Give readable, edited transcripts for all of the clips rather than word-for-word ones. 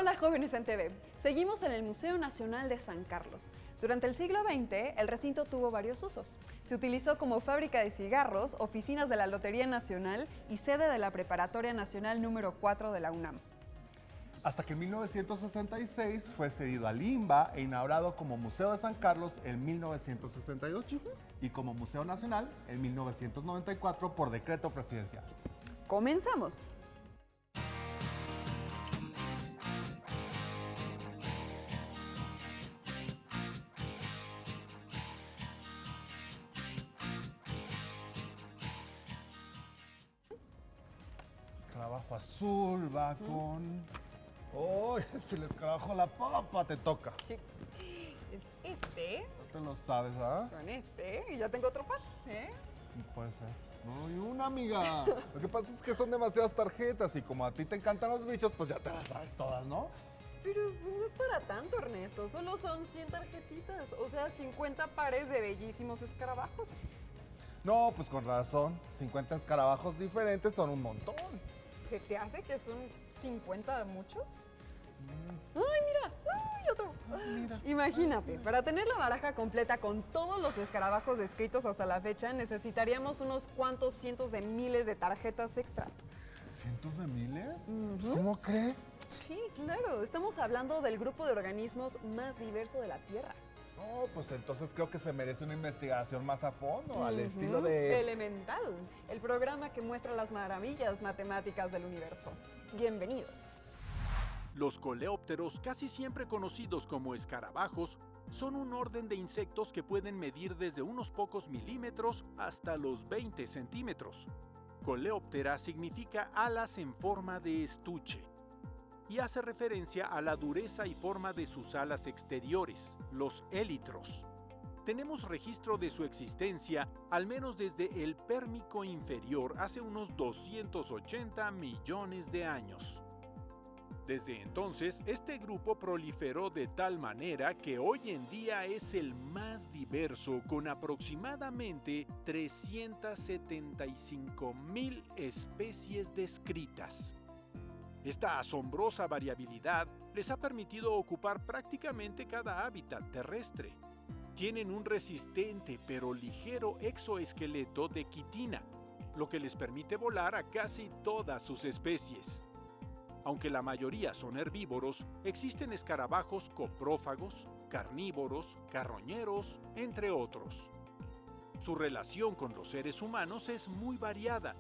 Hola jóvenes en TV, seguimos en el Museo Nacional de San Carlos. Durante el siglo XX, el recinto tuvo varios usos. Se utilizó como fábrica de cigarros, oficinas de la Lotería Nacional y sede de la Preparatoria Nacional número 4 de la UNAM. Hasta que en 1966 fue cedido al INBA e inaugurado como Museo de San Carlos en 1968 y como Museo Nacional en 1994 por decreto presidencial. ¡Comenzamos! Escarabajo azul va con... ¡Oh! Si el escarabajo la papa te toca. Sí, es este No te lo sabes, ¿ah? con este y ya tengo otro par, ¿eh? No puede ser. No, y una amiga. Lo que pasa es que son demasiadas tarjetas y como a ti te encantan los bichos, pues ya te las sabes todas, ¿no? Pero no es para tanto, Ernesto, solo son 100 tarjetitas, o sea, 50 pares de bellísimos escarabajos. No, pues con razón. 50 escarabajos diferentes son un montón. ¿Se te hace que son 50 de muchos? ¡Ay, mira! ¡Ay, otro! Mira. Imagínate, para tener la baraja completa con todos los escarabajos descritos hasta la fecha, necesitaríamos unos cuantos cientos de miles de tarjetas extras. ¿Cientos de miles? ¿Cómo crees? Sí, claro, estamos hablando del grupo de organismos más diverso de la Tierra. No, pues entonces creo que se merece una investigación más a fondo, al estilo de... Elemental, el programa que muestra las maravillas matemáticas del universo. Bienvenidos. Los coleópteros, casi siempre conocidos como escarabajos, son un orden de insectos que pueden medir desde unos pocos milímetros hasta los 20 centímetros. Coleóptera significa alas en forma de estuche y hace referencia a la dureza y forma de sus alas exteriores, los élitros. Tenemos registro de su existencia al menos desde el Pérmico inferior hace unos 280 millones de años. Desde entonces, este grupo proliferó de tal manera que hoy en día es el más diverso, con aproximadamente 375,000 especies descritas. Esta asombrosa variabilidad les ha permitido ocupar prácticamente cada hábitat terrestre. Tienen un resistente pero ligero exoesqueleto de quitina, lo que les permite volar a casi todas sus especies. Aunque la mayoría son herbívoros, existen escarabajos coprófagos, carnívoros, carroñeros, entre otros. Su relación con los seres humanos es muy variada,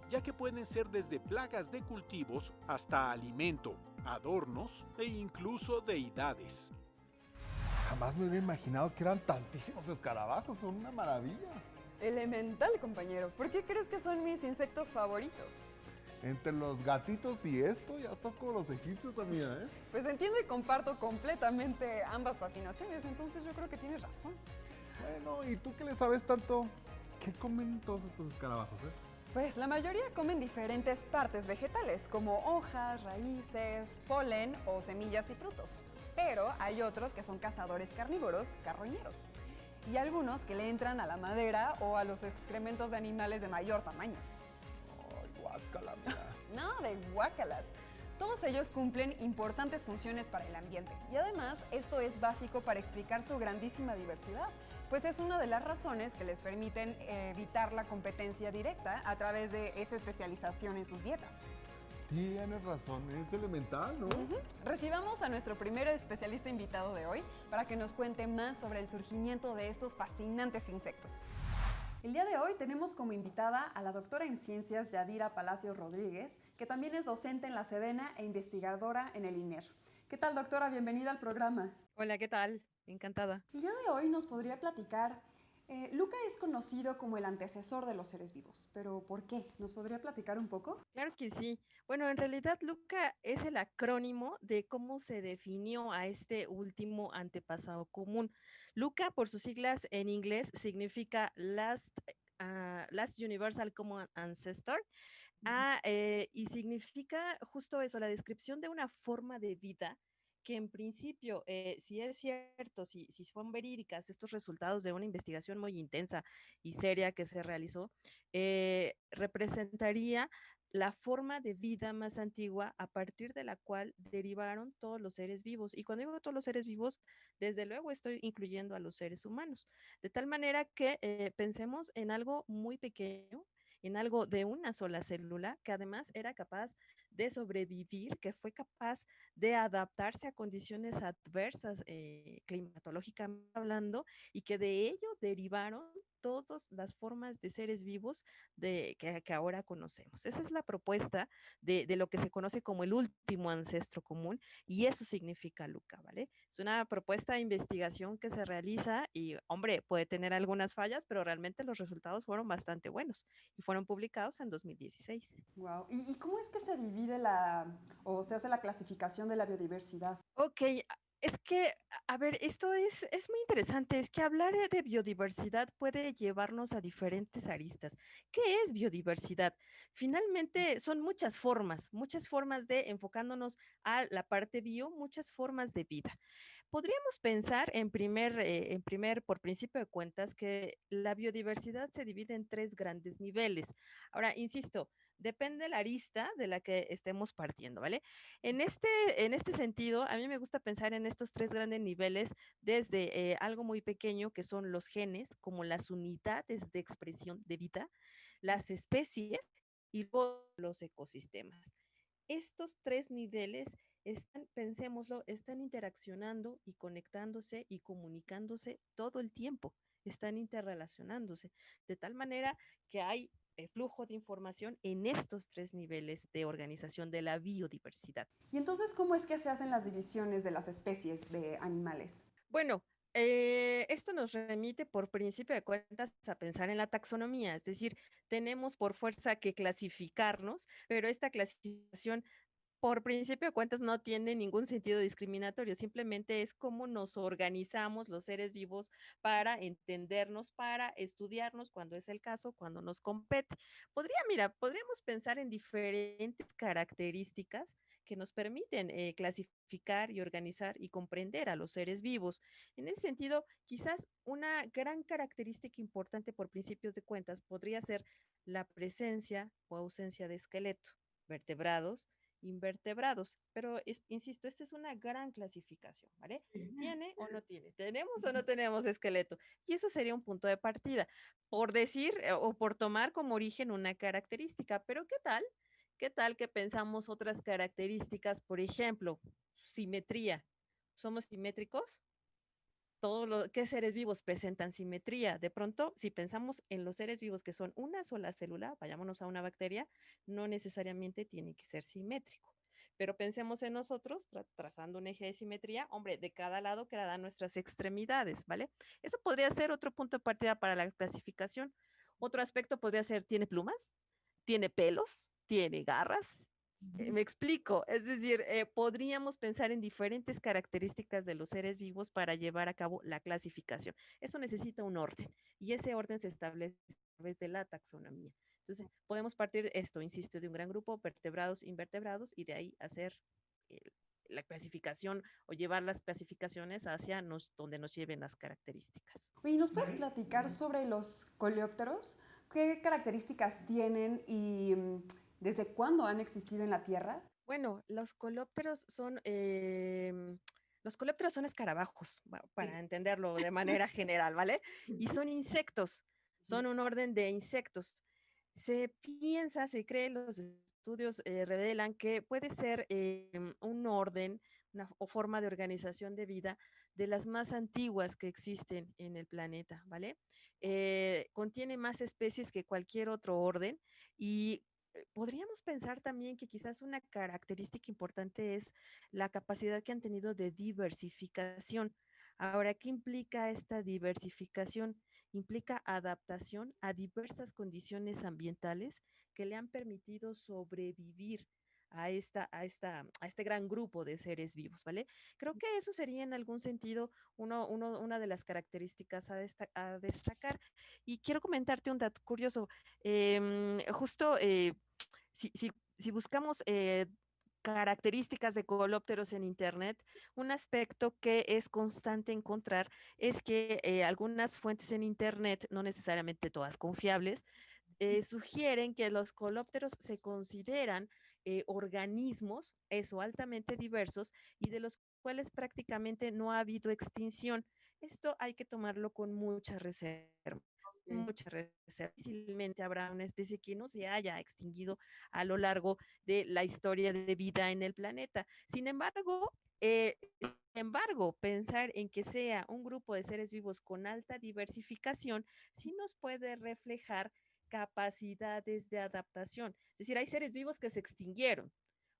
ya que pueden ser desde plagas de cultivos hasta alimento, adornos e incluso deidades. Jamás me hubiera imaginado que eran tantísimos escarabajos, son una maravilla. Elemental, compañero. ¿Por qué crees que son mis insectos favoritos? Entre los gatitos y esto, ya estás como los egipcios, amiga, ¿eh? Pues entiendo y comparto completamente ambas fascinaciones, entonces yo creo que tienes razón. Bueno, ¿y tú qué le sabes tanto? ¿Qué comen todos estos escarabajos, Pues la mayoría comen diferentes partes vegetales, como hojas, raíces, polen o semillas y frutos. Pero hay otros que son cazadores carnívoros, carroñeros. Y algunos que le entran a la madera o a los excrementos de animales de mayor tamaño. Ay, guácala, mira. No, de guácalas. Todos ellos cumplen importantes funciones para el ambiente. Y además, esto es básico para explicar su grandísima diversidad, pues es una de las razones que les permiten evitar la competencia directa a través de esa especialización en sus dietas. Tienes razón, es elemental, ¿no? Recibamos a nuestro primer especialista invitado de hoy para que nos cuente más sobre el surgimiento de estos fascinantes insectos. El día de hoy tenemos como invitada a la doctora en ciencias Yadira Palacios Rodríguez, que también es docente en la Sedena e investigadora en el INER. ¿Qué tal, doctora? Bienvenida al programa. Hola, ¿qué tal? Encantada. El día de hoy nos podría platicar, Luca es conocido como el antecesor de los seres vivos, pero ¿por qué? ¿Nos podría platicar un poco? Claro que sí. Bueno, en realidad LUCA es el acrónimo de cómo se definió a este último antepasado común. LUCA, por sus siglas en inglés, significa Last Universal Common Ancestor, y significa justo eso, la descripción de una forma de vida que en principio, si es cierto, si son verídicas estos resultados de una investigación muy intensa y seria que se realizó, representaría la forma de vida más antigua a partir de la cual derivaron todos los seres vivos. Y cuando digo todos los seres vivos, desde luego estoy incluyendo a los seres humanos. De tal manera que pensemos en algo muy pequeño, en algo de una sola célula, que además era capaz de sobrevivir, que fue capaz de adaptarse a condiciones adversas climatológicamente hablando, y que de ello derivaron todas las formas de seres vivos que ahora conocemos. Esa es la propuesta de lo que se conoce como el último ancestro común, y eso significa Luca, ¿vale? Es una propuesta de investigación que se realiza y, hombre, puede tener algunas fallas, pero realmente los resultados fueron bastante buenos y fueron publicados en 2016. Wow. ¿Y cómo es que se divide o se hace la clasificación de la biodiversidad? Ok, es que, a ver, esto es muy interesante, es que hablar de biodiversidad puede llevarnos a diferentes aristas. ¿Qué es biodiversidad? Finalmente son muchas formas de, enfocándonos a la parte bio, muchas formas de vida. Podríamos pensar por principio de cuentas, que la biodiversidad se divide en tres grandes niveles. Ahora, insisto, depende de la arista de la que estemos partiendo, ¿vale? En este sentido, a mí me gusta pensar en estos tres grandes niveles desde algo muy pequeño, que son los genes, como las unidades de expresión de vida, las especies y luego los ecosistemas. Estos tres niveles están, pensémoslo, están interaccionando y conectándose y comunicándose todo el tiempo, están interrelacionándose, de tal manera que hay flujo de información en estos tres niveles de organización de la biodiversidad. Y entonces, ¿cómo es que se hacen las divisiones de las especies de animales? Bueno, esto nos remite por principio de cuentas a pensar en la taxonomía, es decir, tenemos por fuerza que clasificarnos, pero esta clasificación por principio de cuentas no tiene ningún sentido discriminatorio, simplemente es cómo nos organizamos los seres vivos para entendernos, para estudiarnos cuando es el caso, cuando nos compete. Podríamos pensar en diferentes características que nos permiten clasificar y organizar y comprender a los seres vivos. En ese sentido, quizás una gran característica importante por principios de cuentas podría ser la presencia o ausencia de esqueleto, vertebrados, invertebrados. Pero, insisto, esta es una gran clasificación, ¿vale? ¿Tiene o no tiene? ¿Tenemos o no tenemos esqueleto? Y eso sería un punto de partida, por decir o por tomar como origen una característica. Pero ¿qué tal? ¿Qué tal que pensamos otras características? Por ejemplo, simetría. ¿Somos simétricos? ¿Qué seres vivos presentan simetría? De pronto, si pensamos en los seres vivos que son una sola célula, vayámonos a una bacteria, no necesariamente tiene que ser simétrico. Pero pensemos en nosotros, trazando un eje de simetría, hombre, de cada lado quedarán nuestras extremidades, ¿vale? Eso podría ser otro punto de partida para la clasificación. Otro aspecto podría ser, ¿tiene plumas? ¿Tiene pelos? ¿Tiene garras? Me explico, es decir, podríamos pensar en diferentes características de los seres vivos para llevar a cabo la clasificación. Eso necesita un orden y ese orden se establece a través de la taxonomía. Entonces, podemos partir esto, insisto, de un gran grupo, vertebrados, invertebrados, y de ahí hacer la clasificación o llevar las clasificaciones hacia donde nos lleven las características. Oye, ¿nos puedes platicar sobre los coleópteros? ¿Qué características tienen y desde cuándo han existido en la Tierra? Bueno, los coleópteros son escarabajos, para entenderlo de manera general, ¿vale? Y son insectos, son un orden de insectos. Se cree, los estudios revelan que puede ser un orden, o forma de organización de vida de las más antiguas que existen en el planeta, ¿vale? Contiene más especies que cualquier otro orden y podríamos pensar también que quizás una característica importante es la capacidad que han tenido de diversificación. Ahora, ¿qué implica esta diversificación? Implica adaptación a diversas condiciones ambientales que le han permitido sobrevivir a este gran grupo de seres vivos, ¿vale? Creo que eso sería en algún sentido una de las características a destacar. Y quiero comentarte un dato curioso. Justo si, si, si buscamos características de coleópteros en Internet, un aspecto que es constante encontrar es que algunas fuentes en Internet, no necesariamente todas confiables, sugieren que los coleópteros se consideran organismos, altamente diversos y de los cuales prácticamente no ha habido extinción. Esto hay que tomarlo con mucha reserva. Mucha reserva. Difícilmente habrá una especie que no se haya extinguido a lo largo de la historia de vida en el planeta. Sin embargo, pensar en que sea un grupo de seres vivos con alta diversificación sí nos puede reflejar capacidades de adaptación. Es decir, hay seres vivos que se extinguieron.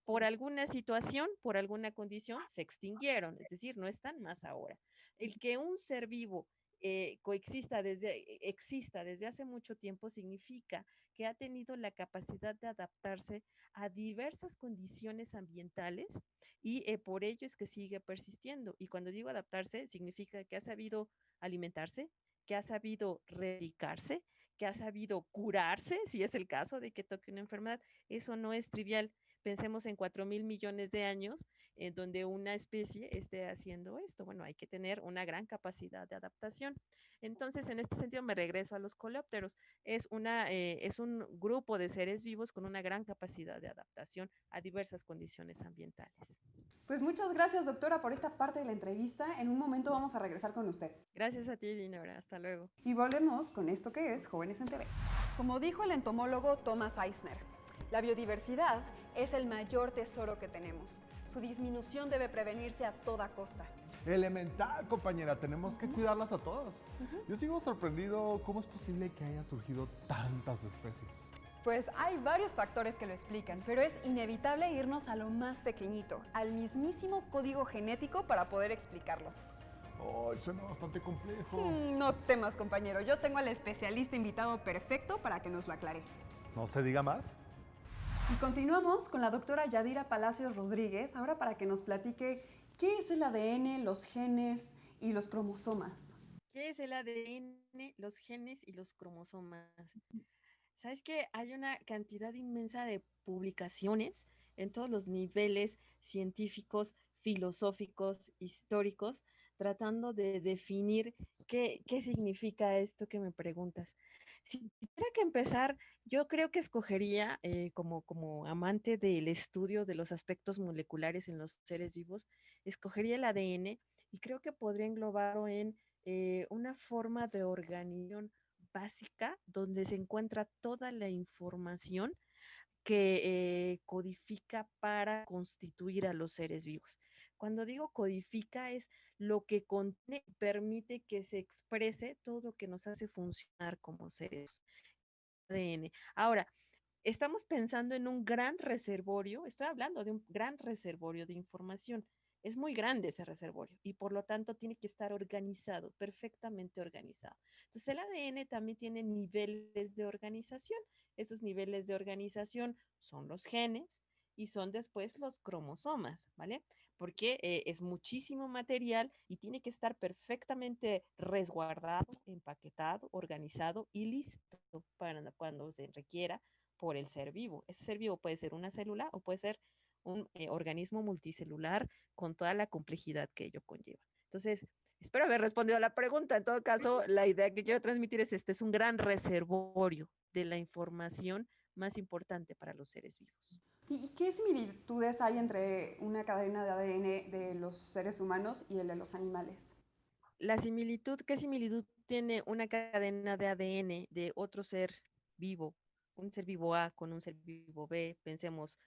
Por alguna situación, por alguna condición, se extinguieron, es decir, no están más ahora. El que un ser vivo exista desde hace mucho tiempo significa que ha tenido la capacidad de adaptarse a diversas condiciones ambientales y por ello es que sigue persistiendo. Y cuando digo adaptarse, significa que ha sabido alimentarse, que ha sabido replicarse, que ha sabido curarse, si es el caso de que toque una enfermedad. Eso no es trivial. Pensemos en 4.000 millones de años en donde una especie esté haciendo esto. Bueno, hay que tener una gran capacidad de adaptación. Entonces, en este sentido, me regreso a los coleópteros. Es un grupo de seres vivos con una gran capacidad de adaptación a diversas condiciones ambientales. Pues muchas gracias, doctora, por esta parte de la entrevista. En un momento vamos a regresar con usted. Gracias a ti, Dinora. Hasta luego. Y volvemos con esto que es Jóvenes en TV. Como dijo el entomólogo Thomas Eisner, la biodiversidad es el mayor tesoro que tenemos. Su disminución debe prevenirse a toda costa. Elemental, compañera, tenemos que cuidarlas a todas. Yo sigo sorprendido cómo es posible que haya surgido tantas especies. Pues hay varios factores que lo explican, pero es inevitable irnos a lo más pequeñito, al mismísimo código genético para poder explicarlo. Oh, suena bastante complejo. No temas, compañero, yo tengo al especialista invitado perfecto para que nos lo aclare. ¿No se diga más? Y continuamos con la doctora Yadira Palacios Rodríguez, ahora para que nos platique qué es el ADN, los genes y los cromosomas. ¿Qué es el ADN, los genes y los cromosomas? ¿Sabes que hay una cantidad inmensa de publicaciones en todos los niveles científicos, filosóficos, históricos, tratando de definir qué significa esto que me preguntas? Si tuviera que empezar, yo creo que escogería, como amante del estudio de los aspectos moleculares en los seres vivos, escogería el ADN y creo que podría englobarlo en una forma de organización básica donde se encuentra toda la información que codifica para constituir a los seres vivos. Cuando digo codifica es lo que contiene y permite que se exprese todo lo que nos hace funcionar como seres. ADN. Ahora, estamos pensando en un gran reservorio, estoy hablando de un gran reservorio de información. Es muy grande ese reservorio y por lo tanto tiene que estar organizado, perfectamente organizado. Entonces el ADN también tiene niveles de organización. Esos niveles de organización son los genes y son después los cromosomas, ¿vale? Porque es muchísimo material y tiene que estar perfectamente resguardado, empaquetado, organizado y listo para cuando se requiera por el ser vivo. Ese ser vivo puede ser una célula o puede ser un organismo multicelular con toda la complejidad que ello conlleva. Entonces, espero haber respondido a la pregunta. En todo caso, la idea que quiero transmitir es es un gran reservorio de la información más importante para los seres vivos. ¿Y qué similitudes hay entre una cadena de ADN de los seres humanos y el de los animales? ¿Qué similitud tiene una cadena de ADN de otro ser vivo? Un ser vivo A con un ser vivo B, pensemos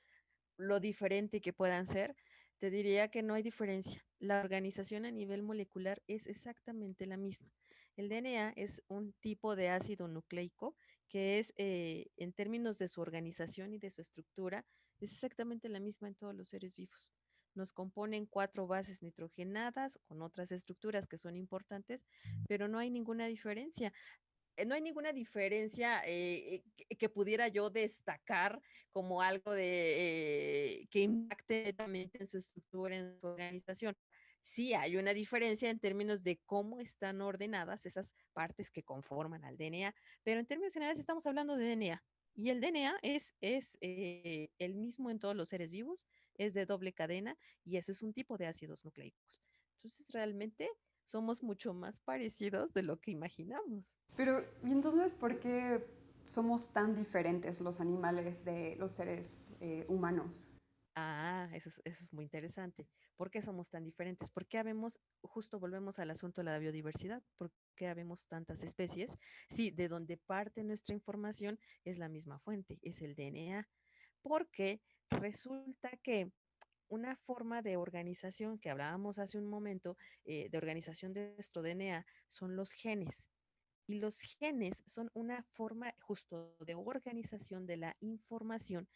lo diferente que puedan ser, te diría que no hay diferencia. La organización a nivel molecular es exactamente la misma. El DNA es un tipo de ácido nucleico que es, en términos de su organización y de su estructura, es exactamente la misma en todos los seres vivos. Nos componen 4 bases nitrogenadas con otras estructuras que son importantes, pero no hay ninguna diferencia. No hay ninguna diferencia que pudiera yo destacar como algo que impacte netamente en su estructura, en su organización. Sí hay una diferencia en términos de cómo están ordenadas esas partes que conforman al DNA, pero en términos generales estamos hablando de DNA. Y el DNA es el mismo en todos los seres vivos, es de doble cadena y eso es un tipo de ácidos nucleicos. Entonces, realmente somos mucho más parecidos de lo que imaginamos. Pero, ¿y entonces por qué somos tan diferentes los animales de los seres humanos? Eso es muy interesante. ¿Por qué somos tan diferentes? ¿Por qué habemos, justo volvemos al asunto de la biodiversidad? ¿Por qué habemos tantas especies? Sí, de donde parte nuestra información es la misma fuente, es el DNA. Porque resulta que una forma de organización que hablábamos hace un momento, de organización de nuestro DNA, son los genes. Y los genes son una forma justo de organización de la información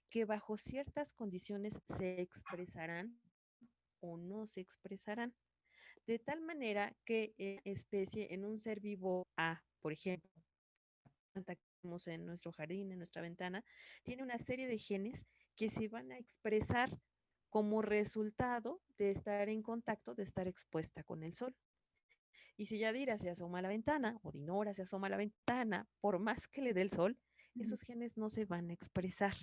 que bajo ciertas condiciones se expresarán o no se expresarán. De tal manera que especie en un ser vivo A, por ejemplo, planta que tenemos en nuestro jardín, en nuestra ventana, tiene una serie de genes que se van a expresar como resultado de estar en contacto, de estar expuesta con el sol. Y si Yadira se asoma a la ventana o Dinora se asoma a la ventana, por más que le dé el sol, esos genes no se van a expresar.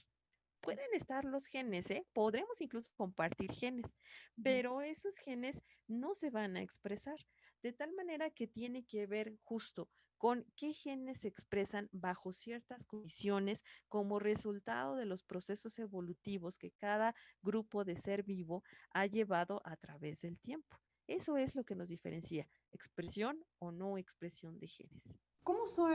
Pueden estar los genes, ¿eh? Podremos incluso compartir genes, pero esos genes no se van a expresar. De tal manera que tiene que ver justo con qué genes se expresan bajo ciertas condiciones como resultado de los procesos evolutivos que cada grupo de ser vivo ha llevado a través del tiempo. Eso es lo que nos diferencia, expresión o no expresión de genes. ¿Cómo son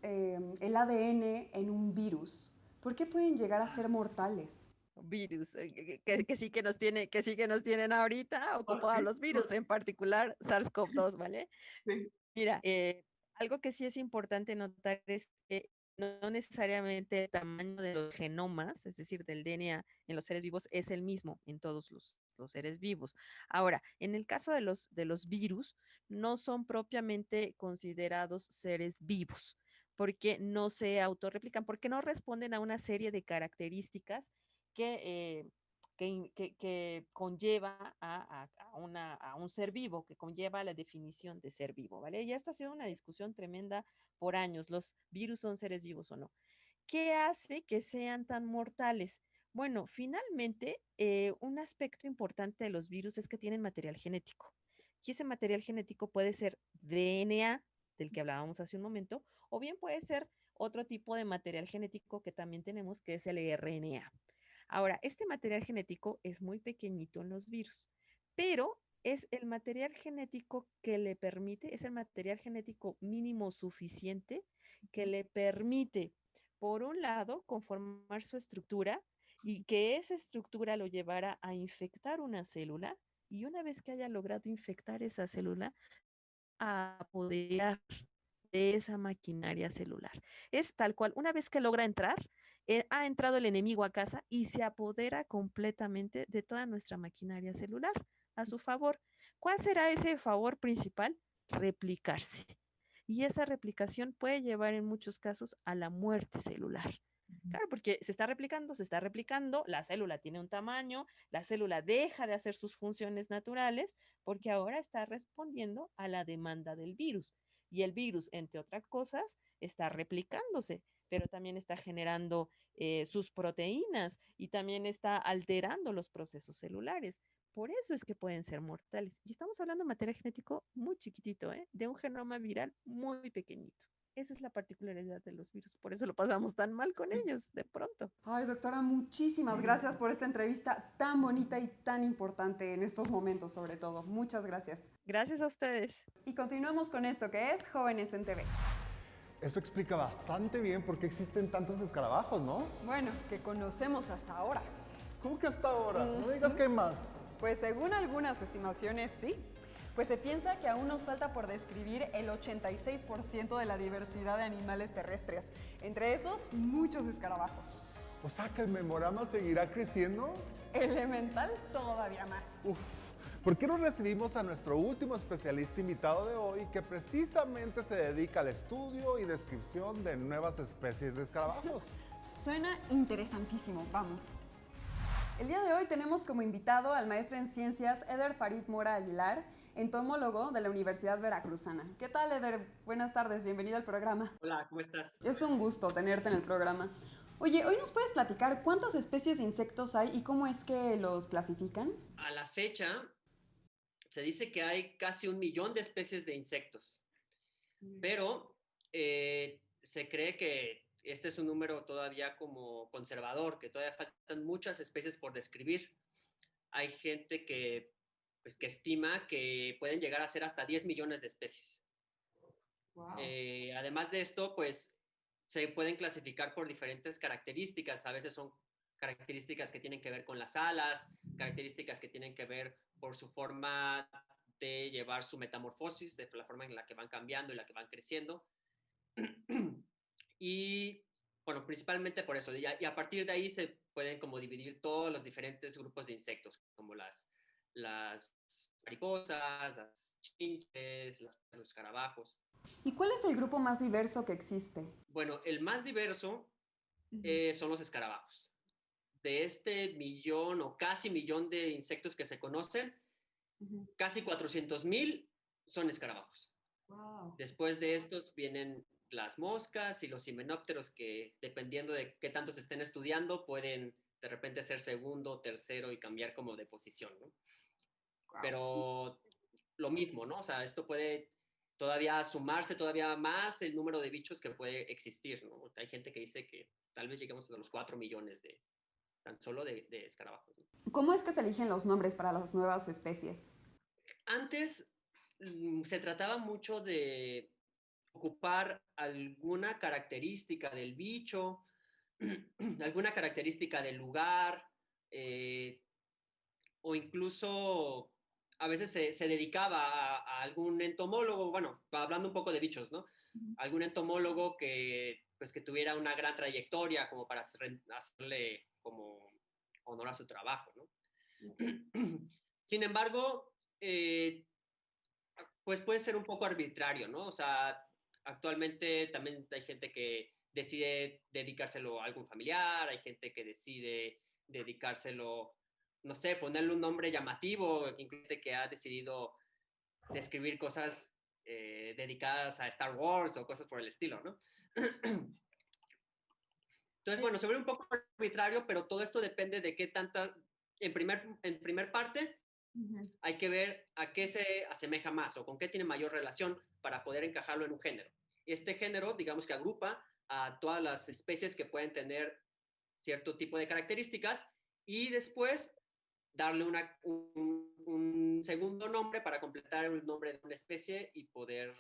el ADN en un virus? ¿Por qué pueden llegar a ser mortales? Virus, que sí que nos tienen ahorita ocupados los virus, en particular SARS-CoV-2, ¿vale? Sí. Mira, algo que sí es importante notar es que no necesariamente el tamaño de los genomas, es decir, del DNA en los seres vivos, es el mismo en todos los seres vivos. Ahora, en el caso de los virus, no son propiamente considerados seres vivos, porque no se autorreplican, porque no responden a una serie de características que, que conlleva a un ser vivo, que conlleva la definición de ser vivo, ¿vale? Y esto ha sido una discusión tremenda por años, ¿los virus son seres vivos o no? ¿Qué hace que sean tan mortales? Bueno, finalmente, un aspecto importante de los virus es que tienen material genético. Y ese material genético puede ser DNA, del que hablábamos hace un momento, o bien puede ser otro tipo de material genético que también tenemos, que es el RNA. Ahora, este material genético es muy pequeñito en los virus, pero es el material genético que le permite, es el material genético mínimo suficiente que le permite, por un lado, conformar su estructura y que esa estructura lo llevara a infectar una célula y una vez que haya logrado infectar esa célula, a apoderar de esa maquinaria celular. Es tal cual, una vez que logra entrar, ha entrado el enemigo a casa y se apodera completamente de toda nuestra maquinaria celular a su favor. ¿Cuál será ese favor principal? Replicarse. Y esa replicación puede llevar en muchos casos a la muerte celular. Claro, porque se está replicando, la célula tiene un tamaño, la célula deja de hacer sus funciones naturales porque ahora está respondiendo a la demanda del virus. Y el virus, entre otras cosas, está replicándose, pero también está generando sus proteínas y también está alterando los procesos celulares. Por eso es que pueden ser mortales. Y estamos hablando de material genético muy chiquitito, ¿eh? De un genoma viral muy pequeñito. Esa es la particularidad de los virus. Por eso lo pasamos tan mal con ellos, de pronto. Ay, doctora, muchísimas gracias por esta entrevista tan bonita y tan importante en estos momentos, sobre todo. Muchas gracias. Gracias a ustedes. Y continuamos con esto que es Jóvenes en TV. Eso explica bastante bien por qué existen tantos escarabajos, ¿no? Bueno, que conocemos hasta ahora. ¿Cómo que hasta ahora? No digas que hay más. Pues según algunas estimaciones, sí. Pues se piensa que aún nos falta por describir el 86% de la diversidad de animales terrestres. Entre esos, muchos escarabajos. O sea que el memorama seguirá creciendo. Elemental, todavía más. Uf, ¿por qué no recibimos a nuestro último especialista invitado de hoy que precisamente se dedica al estudio y descripción de nuevas especies de escarabajos? Suena interesantísimo, vamos. El día de hoy tenemos como invitado al maestro en ciencias Eder Farid Mora Aguilar, entomólogo de la Universidad Veracruzana. ¿Qué tal, Eder? Buenas tardes, bienvenido al programa. Hola, ¿cómo estás? Es un gusto tenerte en el programa. Oye, ¿hoy nos puedes platicar cuántas especies de insectos hay y cómo es que los clasifican? A la fecha, se dice que hay casi 1 millón de especies de insectos, pero se cree que este es un número todavía como conservador, que todavía faltan muchas especies por describir. Hay gente que, pues, que estima que pueden llegar a ser hasta 10 millones de especies. Wow. Además de esto, pues se pueden clasificar por diferentes características. A veces son características que tienen que ver con las alas, características que tienen que ver por su forma de llevar su metamorfosis, de la forma en la que van cambiando y la que van creciendo. Y bueno, principalmente por eso. Y a partir de ahí se pueden como dividir todos los diferentes grupos de insectos, como las mariposas, las chinches, los escarabajos. ¿Y cuál es el grupo más diverso que existe? Bueno, el más diverso Ujú, son los escarabajos. De este millón o casi millón de insectos que se conocen, ujú. casi 400,000 son escarabajos. Wow. Después de estos vienen las moscas y los himenópteros que, dependiendo de qué tanto se estén estudiando, pueden de repente ser segundo, tercero y cambiar como de posición, ¿no? Wow. Pero lo mismo, ¿no? O sea, esto puede todavía sumarse todavía más el número de bichos que puede existir, ¿no? Hay gente que dice que tal vez lleguemos a los 4 millones de tan solo de escarabajos, ¿no? ¿Cómo es que se eligen los nombres para las nuevas especies? Antes se trataba mucho de ocupar alguna característica del bicho, alguna característica del lugar, eh, o incluso a veces se dedicaba a algún entomólogo, bueno, hablando un poco de bichos, ¿no? Ujú. Algún entomólogo que, pues, que tuviera una gran trayectoria como para hacerle como honor a su trabajo, ¿no? Ok. Sin embargo, pues puede ser un poco arbitrario, ¿no? O sea, actualmente también hay gente que decide dedicárselo a algún familiar, hay gente que decide dedicárselo, no sé, ponerle un nombre llamativo, incluso que ha decidido describir cosas dedicadas a Star Wars o cosas por el estilo, ¿no? Entonces, bueno, se ve un poco arbitrario, pero todo esto depende de qué tanta, en primer parte, Ujú. hay que ver a qué se asemeja más o con qué tiene mayor relación para poder encajarlo en un género. Este género, digamos que agrupa a todas las especies que pueden tener cierto tipo de características y después darle un segundo nombre para completar el nombre de una especie y poder,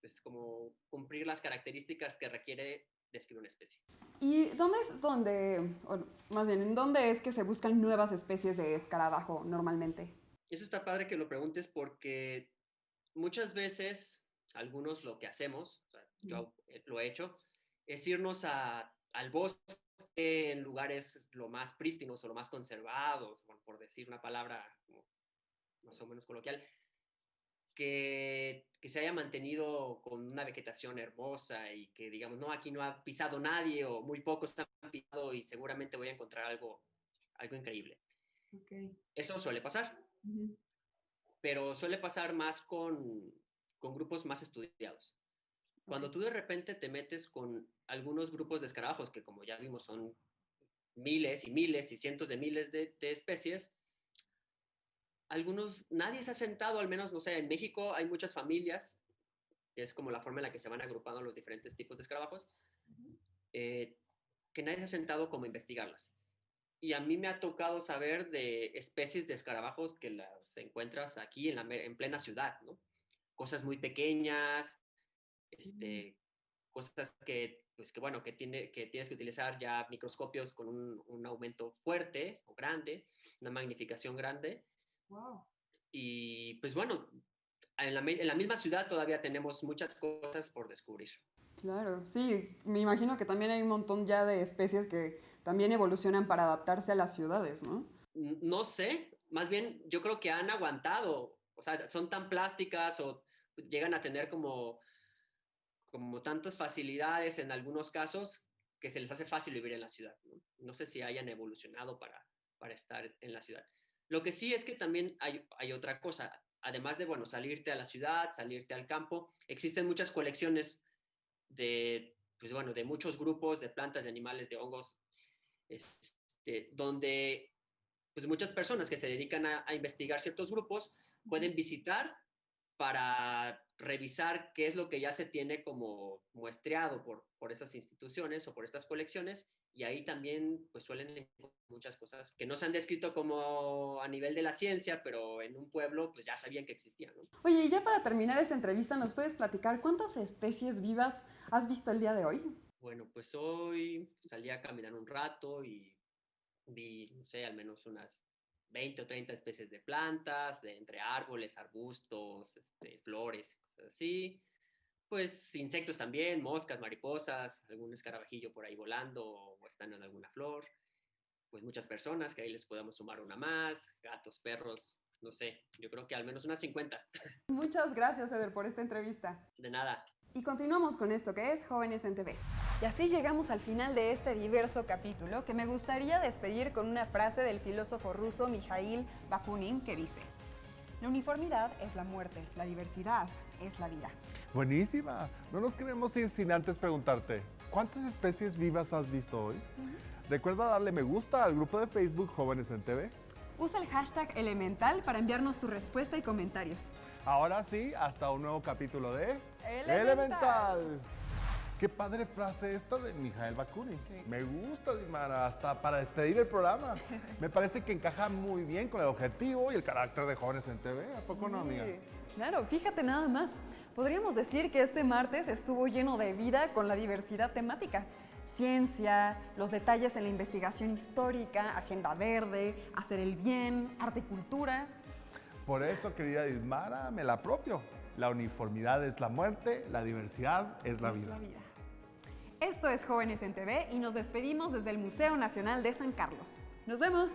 pues, como cumplir las características que requiere describir una especie. ¿Y dónde es donde, o más bien, en dónde es que se buscan nuevas especies de escarabajo normalmente? Eso está padre que lo preguntes porque muchas veces, algunos lo que hacemos, o sea, Ujú. yo lo he hecho, es irnos al bosque en lugares lo más prístinos o lo más conservados, bueno, por decir una palabra como más o menos coloquial, que se haya mantenido con una vegetación hermosa y que digamos, no, aquí no ha pisado nadie o muy pocos han pisado y seguramente voy a encontrar algo increíble. Ok. Eso suele pasar, Ujú. pero suele pasar más con grupos más estudiados. Ok. Cuando tú de repente te metes con algunos grupos de escarabajos, que como ya vimos son miles y miles y cientos de miles de especies, algunos, nadie se ha sentado, al menos, no sé, en México hay muchas familias, que es como la forma en la que se van agrupando los diferentes tipos de escarabajos, eh, que nadie se ha sentado como a investigarlas. Y a mí me ha tocado saber de especies de escarabajos que las encuentras aquí en plena ciudad, ¿no? Cosas muy pequeñas, Sí. cosas que, pues que bueno, que tienes que utilizar ya microscopios con un aumento fuerte o grande, una magnificación grande. Wow. Y pues bueno, en la misma ciudad todavía tenemos muchas cosas por descubrir. Claro, sí, me imagino que también hay un montón ya de especies que también evolucionan para adaptarse a las ciudades, ¿no? No sé, más bien yo creo que han aguantado, o sea, son tan plásticas o llegan a tener como tantas facilidades en algunos casos que se les hace fácil vivir en la ciudad. No sé si hayan evolucionado para estar en la ciudad. Lo que sí es que también hay otra cosa. Además de, bueno, salirte a la ciudad, salirte al campo, existen muchas colecciones pues bueno, de muchos grupos de plantas, de animales, de hongos, donde pues muchas personas que se dedican a investigar ciertos grupos pueden visitar para revisar qué es lo que ya se tiene como muestreado por estas instituciones o por estas colecciones, y ahí también pues suelen encontrar muchas cosas que no se han descrito como a nivel de la ciencia, pero en un pueblo pues ya sabían que existían, ¿no? Oye, y ya para terminar esta entrevista, ¿nos puedes platicar cuántas especies vivas has visto el día de hoy? Bueno, pues hoy salí a caminar un rato y vi, no sé, al menos unas 20 o 30 especies de plantas, entre árboles, arbustos, flores, cosas así. Pues insectos también, moscas, mariposas, algún escarabajillo por ahí volando o están en alguna flor. Pues muchas personas, que ahí les podemos sumar una más, gatos, perros, no sé, yo creo que al menos unas 50. Muchas gracias, Eder, por esta entrevista. De nada. Y continuamos con esto que es Jóvenes en TV. Y así llegamos al final de este diverso capítulo que me gustaría despedir con una frase del filósofo ruso Mikhail Bakunin que dice: la uniformidad es la muerte, la diversidad es la vida. Buenísima. No nos queremos ir sin antes preguntarte, ¿cuántas especies vivas has visto hoy? Recuerda darle me gusta al grupo de Facebook Jóvenes en TV. Usa el hashtag Elemental para enviarnos tu respuesta y comentarios. Ahora sí, hasta un nuevo capítulo de Elemental. Qué padre frase esta de Mikhail Bakunin. Sí. Me gusta, Dimara, hasta para despedir el programa. Me parece que encaja muy bien con el objetivo y el carácter de Jóvenes en TV. ¿A poco no, amiga? Claro, fíjate nada más. Podríamos decir que este martes estuvo lleno de vida con la diversidad temática. Ciencia, los detalles en la investigación histórica, agenda verde, hacer el bien, arte y cultura. Por eso, querida Ismara, me la apropio. La uniformidad es la muerte, la diversidad es la vida. Esto es Jóvenes en TV y nos despedimos desde el Museo Nacional de San Carlos. ¡Nos vemos!